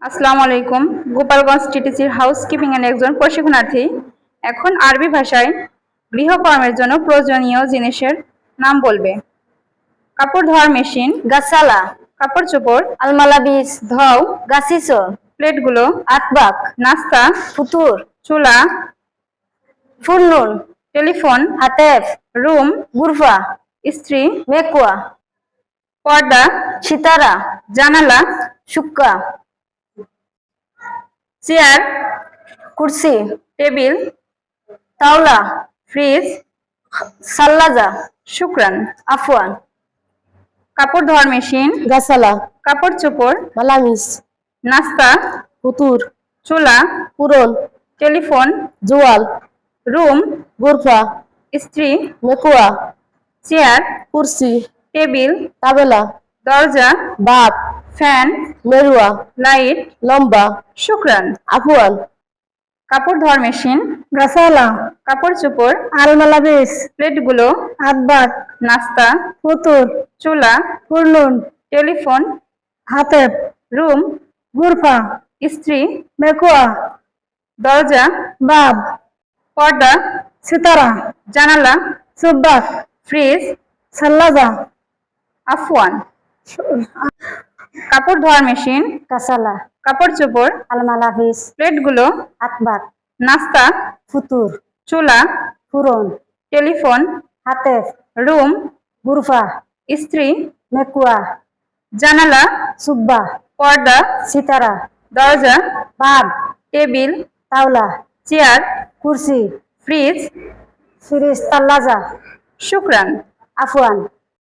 আসসালামু আলাইকুম। গোপালগঞ্জ টিটিসির হাউসকিপিং এর একজন প্রশিক্ষণার্থী এখন আরবি ভাষায় গৃহকর্মের জন্য প্রয়োজনীয় জিনিসের নাম বলবে। কাপড় ধোয়ার মেশিন, গাসালা, কাপড় চোপড়, আলমালাবিস, ধোও, গাসিসো, প্লেটগুলো, আতবাক, নাস্তা, ফুতুর, চুলা, ফুন্নুন, টেলিফোন, হাতেফ, রুম, গুরফা, ইস্ত্রি, মেকুয়া, পর্দা, সিতারা, জানালা, শুক্কা, চেয়ার, কুরসি, টেবিল, তাওলা, ফ্রিজ। সাল্লাজা, শুক্রান। আফওয়ান। কাপড় ধোয়ার মেশিন, গাসালা, কাপড় চোপড়, মালামিস, নাস্তা, ফুতুর, চুলা, পুরন, টেলিফোন, জোয়াল, রুম, গুরফা, ইস্ত্রি, মেকুয়া, চেয়ার, কুরসি, টেবিল, তাবেলা, দরজা, বাপ, ফ্যান, মেরুয়া, লাইট। লম্বা, শুক্রান। আফওয়ান। কাপড় ধোয়ার মেশিন, গাসালা, কাপড় চোপড়, আলমালাবিস, প্লেটগুলো, আতবাক, নাস্তা, ফুতুর, চুলা, ফুরনুন, টেলিফোন, হাতেফ, রুম, গুরফা, ইস্ত্রি, মেকুয়া, দরজা, বাব, পর্দা, সিতারা, জানালা, সুব্বাক, ফ্রিজ। সাল্লাজা, আফওয়ান। কাপড় ধোয়ার মেশিন, কাসালা, কাপড় চোপড়, আলমালাবিস, প্লেটগুলো, আতবাক, নাস্তা, ফুতুর, চুলা, ফুরন, টেলিফোন, হাতেফ, রুম, গুরফা, ইস্ত্রি, মেকুয়া, জানালা, সুব্বা, পর্দা, সিতারা, দরজা, বাব, টেবিল, তাওলা, চেয়ার, কুরসি, ফ্রিজ। ফিরিস, তাল্লাজা, শুক্রান। আফওয়ান।